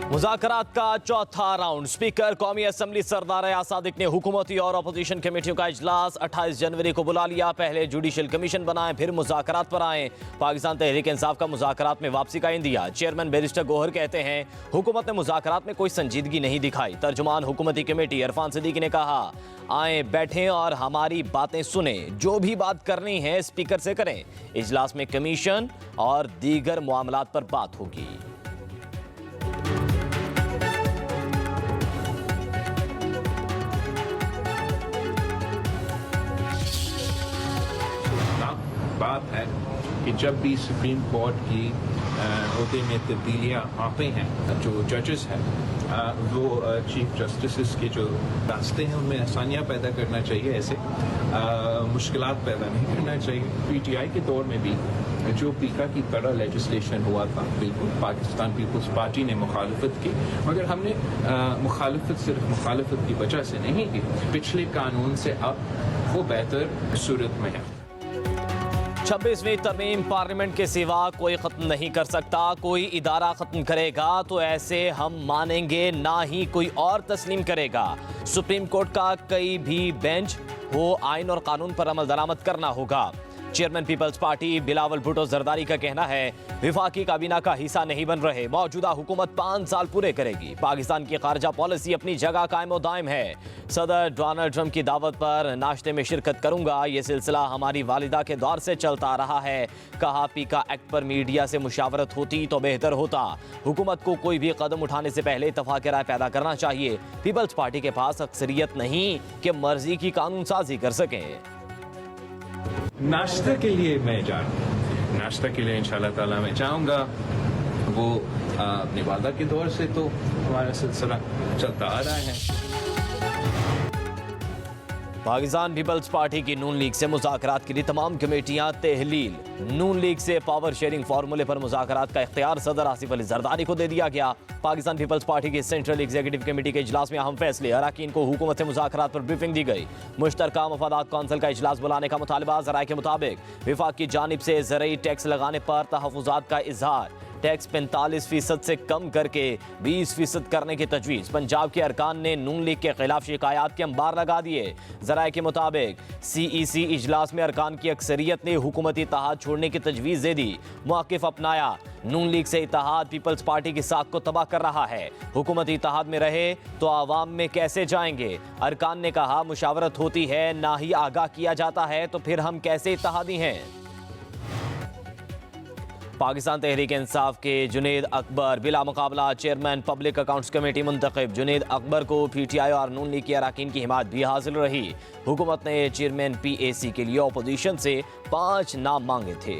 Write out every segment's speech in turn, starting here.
मुज़ाकरात का चौथा round. Speaker कौमी असम्बली सरदार आसादिक ने हुकूमती और अपोजिशन कमेटियों का इजलास 28 जनवरी को बुला लिया। पहले जुडिशल कमीशन बनाएं, फिर मुज़ाकरात पर आएं। पाकिस्तान तहरीक इंसाफ का मुज़ाकरात में वापसी का इंदिया। चेयरमैन बैरिस्टर गोहर कहते हैं हुकूमत ने मुज़ाकरात में कोई संजीदगी नहीं दिखाई। तर्जुमान हुकूमती कमेटी इरफान सिद्दीकी ने कहा आए बैठें और हमारी बातें सुने, जो भी बात करनी है स्पीकर से करें। इजलास में कमीशन और दीगर मामलात पर बात होगी। बात है कि जब भी सुप्रीम कोर्ट की ओहदे में तब्दीलियाँ आते हैं, जो जजेस हैं वो चीफ जस्टिस के जो रास्ते हैं उनमें आसानियाँ पैदा करना चाहिए, ऐसे मुश्किलात पैदा नहीं करना चाहिए। पीटीआई के दौर में भी जो पीका की तरह लेजिस्लेशन हुआ था, बिल्कुल पाकिस्तान पीपल्स पार्टी ने मुखालफत की, मगर हमने मुखालफत सिर्फ मुखालफत की वजह से नहीं की। पिछले कानून से अब वो बेहतर सूरत में है। 26वीं तरमीम पार्लियामेंट के सिवा कोई खत्म नहीं कर सकता। कोई इदारा खत्म करेगा तो ऐसे हम मानेंगे, ना ही कोई और तस्लीम करेगा। सुप्रीम कोर्ट का कोई भी बेंच हो, आइन और कानून पर अमल दरामद करना होगा। Chairman Peoples Party Bilawal Bhutto Zardari का कहना है विफाकी काबीना का हिस्सा नहीं बन रहे। मौजूदा हुकूमत 5 साल पूरे करेगी। पाकिस्तान की खारजा पॉलिसी अपनी जगह कायम और दायम है। सदर डोनाल्ड ट्रंप की दावत पर नाश्ते में शिरकत करूंगा। ये सिलसिला हमारी वालिदा के दौर से चलता रहा है। कहा पीका एक्ट पर मीडिया से मुशावरत होती तो बेहतर होता। हुकूमत को कोई भी कदम उठाने से पहले इत्तफाक राय पैदा करना चाहिए। पीपल्स पार्टी के पास अक्सरियत नहीं कि मर्जी की कानून साजी कर सकें। नाश्ते के लिए मैं जा रहा हूँ, नाश्ता के लिए इंशाल्लाह ताला मैं जाऊँगा। वो अपनी वादा के दौर से तो हमारा सिलसिला चलता आ रहा है। पाकिस्तान पीपल्स पार्टी की नून लीग से मुज़ाकरात के लिए तमाम कमेटियां तहलील। नून लीग से पावर शेयरिंग फार्मूले पर मुज़ाकरात का इख्तियार सदर आसिफ अली जरदारी को दे दिया गया। पाकिस्तान पीपल्स पार्टी की सेंट्रल एग्जीक्यूटिव कमेटी के इजलास में अहम फैसले। अरकान को हुकूमत से मुज़ाकरात पर ब्रीफिंग दी गई। मुश्तरका मफादात कौंसिल का इजलास बुलाने का मुतालबा। ज़राए के मुताबिक विफाक की जानिब से ज़रई टैक्स लगाने पर तहफ़्फ़ुज़ात का इजहार। टैक्स 45% से कम करके 20% करने की तजवीज़। पंजाब के अरकान ने नून लीग के खिलाफ शिकायत के अंबार लगा दिए। ज़राए के मुताबिक CEC इजलास में अरकान की अक्सरियत ने हुकूमती इत्तेहाद छोड़ने की तजवीज़ दे दी। मौक़िफ़ अपनाया। नून लीग से इत्तेहाद पीपल्स पार्टी की साख को तबाह कर रहा है। हुकूमती इत्तेहाद में रहे तो आवाम में कैसे जाएंगे। अरकान ने कहा मुशावरत होती है, ना ही आगाह किया जाता है, तो फिर हम कैसे इत्तेहादी हैं। पाकिस्तान तहरीक इंसाफ के जुनेद अकबर बिला मुकाबला चेयरमैन पब्लिक अकाउंट्स कमेटी मुंतखब। जुनेद अकबर को PTI और नून लीग के अरकान की हिमायत भी हासिल रही। हुकूमत ने चेयरमैन PAC के लिए अपोजिशन से 5 नाम मांगे थे।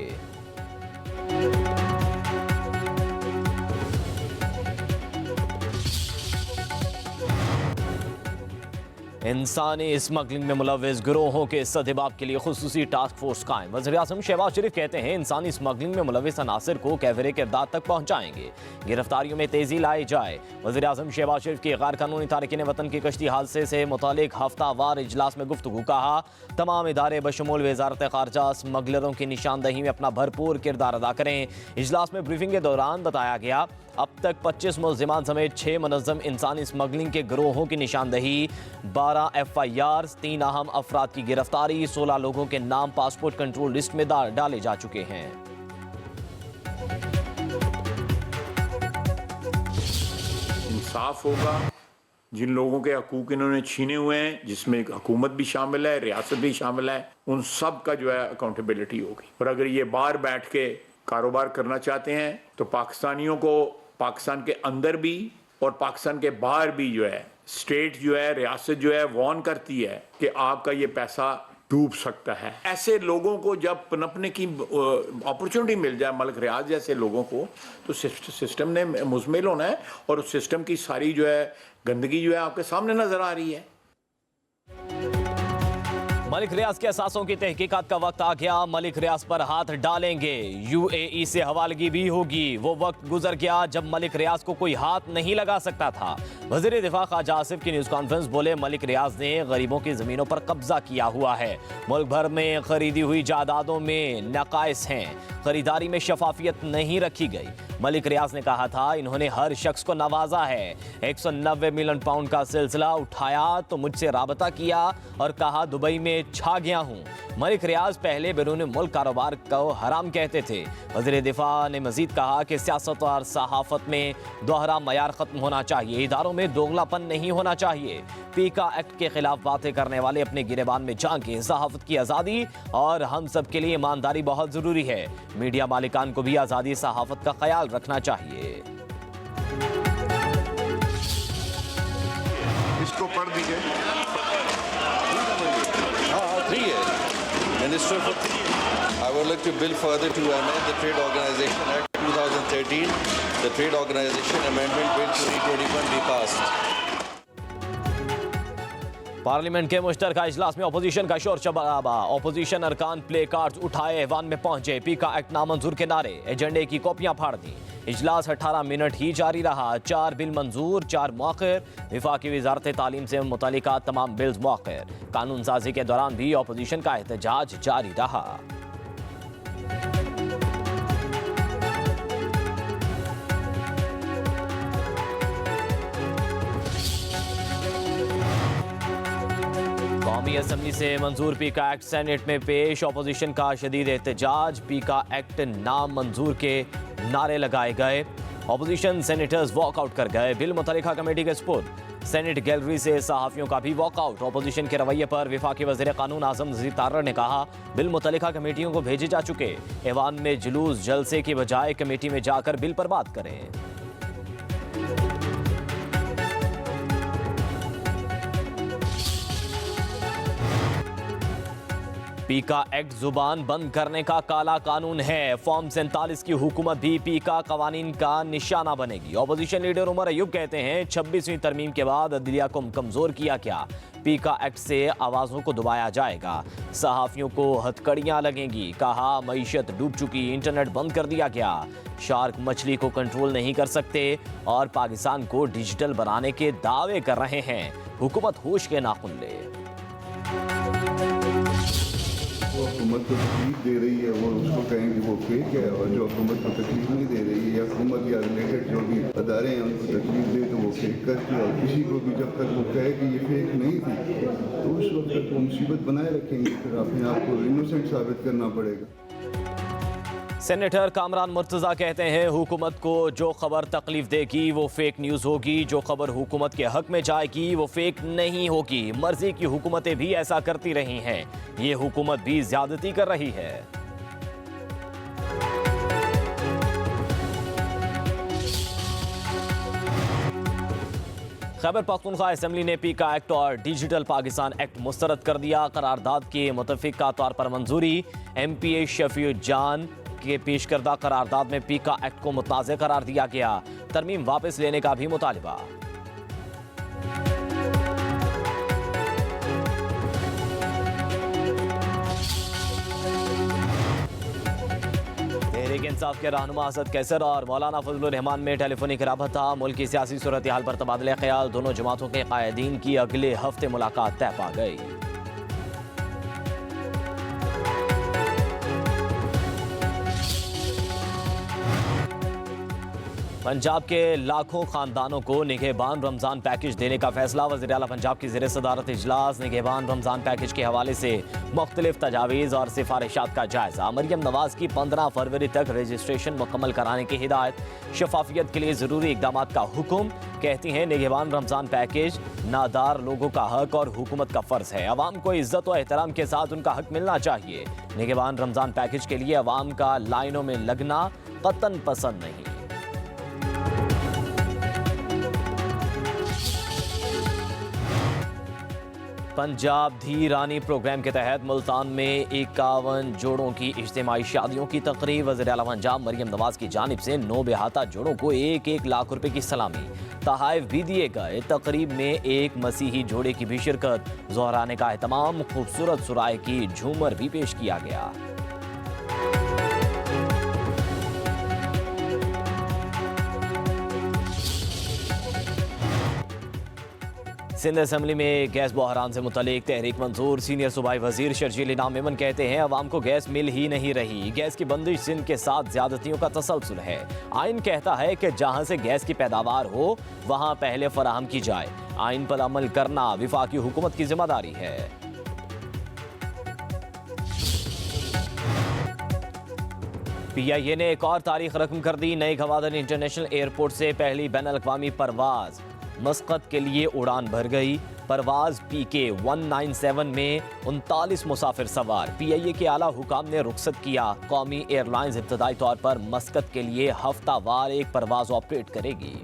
इंसानी स्मगलिंग में मुलव्विस गिरोहों के सदेबाब के लिए खुसूसी टास्क फोर्स कायम। वज़ीर-ए-आज़म शहबाज शरीफ कहते हैं इंसानी स्मगलिंग में मुलव्विस अनासिर को कैफरे किरदार तक पहुँचाएंगे। गिरफ्तारियों में तेजी लाई जाए। वज़ीर-ए-आज़म शहबाज शरीफ के गैर कानूनी तारकीन वतन की कश्ती हादसे से मुतालिक हफ्तावार इजलास में गुफ्तगू। कहा तमाम इदारे बशमूल वज़ारत ख़ारजा स्मगलरों की निशानदही में अपना भरपूर किरदार अदा करें। इजलास में ब्रीफिंग के दौरान बताया गया अब तक 25 मुल्ज़िमान समेत 6 मुनज़्ज़म इंसानी स्मगलिंग के गिरोहों की निशानदही, 12 FIRs, 3 अहम अफराद की गिरफ्तारी, 16 लोगों के नाम पासपोर्ट कंट्रोल लिस्ट में डाले जा चुके हैं। इंसाफ होगा। जिन लोगों के हकूक इन्होंने छीने हुए हैं, जिसमें हुकूमत भी शामिल है, रियासत भी शामिल है, उन सब का जो है अकाउंटेबिलिटी होगी। और अगर ये बाहर बैठ के कारोबार करना चाहते हैं तो पाकिस्तानियों को पाकिस्तान के अंदर भी और पाकिस्तान के बाहर भी जो है स्टेट जो है, रियासत जो है वार्न करती है कि आपका ये पैसा डूब सकता है। ऐसे लोगों को जब पनपने की अपॉर्चुनिटी मिल जाए, मलिक रियाज जैसे लोगों को, तो सिस्टम ने मुज़मिल होना है और उस सिस्टम की सारी जो है गंदगी जो है आपके सामने नजर आ रही है। मलिक रियाज के असासों की तहकीकात का वक्त आ गया। मलिक रियाज पर हाथ डालेंगे, यूएई से हवालगी भी होगी। वो वक्त गुजर गया जब मलिक रियाज को कोई हाथ नहीं लगा सकता था। वजीर दिफा ख्वाजा आसिफ की न्यूज कॉन्फ्रेंस बोले, मलिक रियाज ने गरीबों की जमीनों पर कब्जा किया हुआ है। मुल्क भर में खरीदी हुई जायदादों में नकाइस हैं। खरीदारी में शफाफियत नहीं रखी गई। मलिक रियाज ने कहा था, इन्होंने हर शख्स को नवाजा है। 190 मिलियन पाउंड का सिलसिला उठाया तो मुझसे राबता किया और कहा दुबई में छा गया हूं। मलिक रियाज पहले बैरून मुल्क कारोबार को हराम कहते थे। वज़ीर दिफा ने मजीद कहा कि सियासत और सहाफत में दोहरा मयार खत्म होना चाहिए। इदारों में दोगलापन नहीं होना चाहिए। पीका एक्ट के खिलाफ बातें करने वाले अपने गिरेबान में झांके। सहाफत की आज़ादी और हम सब के लिए ईमानदारी बहुत ज़रूरी है। मीडिया मालिकान को भी आज़ादी सहाफत का ख्याल रखना चाहिए। इसको पढ़ दीजिए। Minister, I would like to bill further to amend the Trade Organization Act 2013. The Trade Organization Amendment Bill 2021 be passed. Parliament के मुश्तरका इजलास में अपोजिशन का शोर शराबा। अपोजिशन अरकान प्ले कार्ड्स उठाए ऐवान में पहुंचे। पीका एक्ट नामंजूर के नारे, एजेंडे की कॉपियां फाड़ दी। इजलास 18 मिनट ही जारी रहा। 4 बिल मंजूर, 4 मौखिर। विफाकी वजारत तालीम से मुतल्लिका तमाम बिल्स मौखिर। कानून साजी के दौरान भी अपोजिशन का एहतजाज जारी रहा। कौमी असम्बली से मंजूर पीका एक्ट सेनेट में पेश। अपोजिशन का शदीद एहतजाज। पीका एक्ट नामंजूर के नारे लगाए गए। अपोजिशन सेनेटर्स वॉकआउट कर गए। बिल मुतल्लिका कमेटी के सुपुर्द। सेनेट गैलरी से सहाफियों का भी वॉकआउट। अपोजिशन के रवैये पर विफाकी वज़ीर कानून आज़म नज़ीर तारड़ ने कहा, बिल मुतल्लिका कमेटियों को भेजे जा चुके। ऐवान में जुलूस जलसे की बजाय कमेटी में जाकर बिल पर बात करें। पीका एक्ट जुबान बंद करने का काला कानून है। फॉर्म 47 की हुकूमत भी पीका कवानीन का निशाना बनेगी। अपोजिशन लीडर उमर अयूब कहते हैं, 26वीं तरमीम के बाद अदलिया को कमजोर किया क्या? पीका एक्ट से आवाजों को दबाया जाएगा। सहाफियों को हथकड़ियां लगेंगी। कहा, मईशत डूब चुकी, इंटरनेट बंद कर दिया गया। शार्क मछली को कंट्रोल नहीं कर सकते और पाकिस्तान को डिजिटल बनाने के दावे कर रहे हैं। हुकूमत होश के नाखून ले। हुकूमत को तकलीफ दे रही है वो उसको कहें कि वो फेक है, और जो हुकूमत को तकलीफ नहीं दे रही है या हुकूमत या रिलेटेड जो भी अदारे हैं उनको तकलीफ दे तो वो फेक करके, और किसी को भी जब तक वो कहे कि ये फेक नहीं थी तो उस वक्त तक वो मुसीबत बनाए रखेंगे। फिर अपने आप को इनोसेंट साबित करना पड़ेगा। सेनेटर कामरान मुर्तज़ा कहते हैं, हुकूमत को जो खबर तकलीफ देगी वो फेक न्यूज़ होगी। जो खबर हुकूमत के हक में जाएगी वो फेक नहीं होगी। मर्जी की हुकूमतें भी ऐसा करती रही हैं। ये हुकूमत भी ज्यादती कर रही है। खैबर पख्तूनख्वा असेंबली ने पीका एक्ट और डिजिटल पाकिस्तान एक्ट मुस्तरद कर दिया। करारदाद के मुतफ़िक़ा तौर पर मंजूरी। MPA शफीउज्जान के पेश करदा करारदाद में पीका एक्ट को मुतनाज़ करार दिया गया। तरमीम वापस लेने का भी मुतालिबा। तहरीक इंसाफ के रहनुमा असद कैसर और मौलाना फजलुर रहमान में टेलीफोनिक राबता। मुल्क की सियासी सूरत हाल पर तबादला ख्याल। दोनों जमातों के कायदीन की अगले हफ्ते मुलाकात तय पा गई। पंजाब के लाखों खानदानों को निगहबान रमजान पैकेज देने का फैसला। वज़ीर आला पंजाब की ज़ेर सदारत इजलास निगहबान रमजान पैकेज के हवाले से मुख्तलिफ तजावीज़ और सिफारिशात का जायजा। मरियम नवाज की 15 फरवरी तक रजिस्ट्रेशन मुकम्मल कराने की हिदायत। शफाफियत के लिए ज़रूरी इक़दाम का हुक्म। कहती हैं, निगहबान रमजान पैकेज नादार लोगों का हक और हुकूमत का फ़र्ज़ है। अवाम को इज्जत और एहतराम के साथ उनका हक मिलना चाहिए। निगहबान रमजान पैकेज के लिए अवाम का लाइनों में लगना कतन पसंद नहीं। पंजाब धी रानी प्रोग्राम के तहत मुल्तान में 51 जोड़ों की इज्तिमाई शादियों की तकरीब। वज़ीर-ए-आला पंजाब मरियम नवाज की जानिब से 9 बेहाता जोड़ों को 1-1 लाख रुपए की सलामी, तहाइफ भी दिए गए। तकरीब में एक मसीही जोड़े की भी शिरकत। ज़ोहराने का एहतमाम खूबसूरत सुराय की झूमर भी पेश किया गया। सिंध असम्बली में गैस बहरान से मुतल्लिक तहरीक मंजूर। सीनियर सूबाई वजीर शर्जील इनाम मेमन कहते हैं अवाम को गैस मिल ही नहीं रही। गैस की बंदिश सिंध के साथ ज्यादतियों का तसलसल है। आइन कहता है कि जहां से गैस की पैदावार हो वहां पहले फराहम की जाए। आइन पर अमल करना विफाकी हुकूमत की जिम्मेदारी है। PIA ने एक और तारीख रकम कर दी। नई गवादर इंटरनेशनल एयरपोर्ट से पहली बैन अल-अक़वामी परवाज मस्कत के लिए उड़ान भर गई। परवाज PK 197 में 39 मुसाफिर सवार। PIA के आला हुकाम ने रुखसत किया। कौमी एयरलाइंस इब्तदाई तौर पर मस्कत के लिए हफ्तावार एक परवाज ऑपरेट करेगी।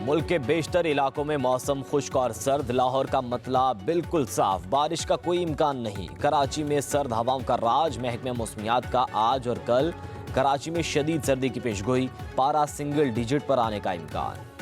मुल्क के बेशतर इलाकों में मौसम खुश्क और सर्द। लाहौर का मतला बिल्कुल साफ, बारिश का कोई इम्कान नहीं। कराची में सर्द हवाओं का राज। महकमे मौसमियात का आज और कल कराची में शदीद सर्दी की पेशगोई। पारा सिंगल डिजिट पर आने का इम्कान।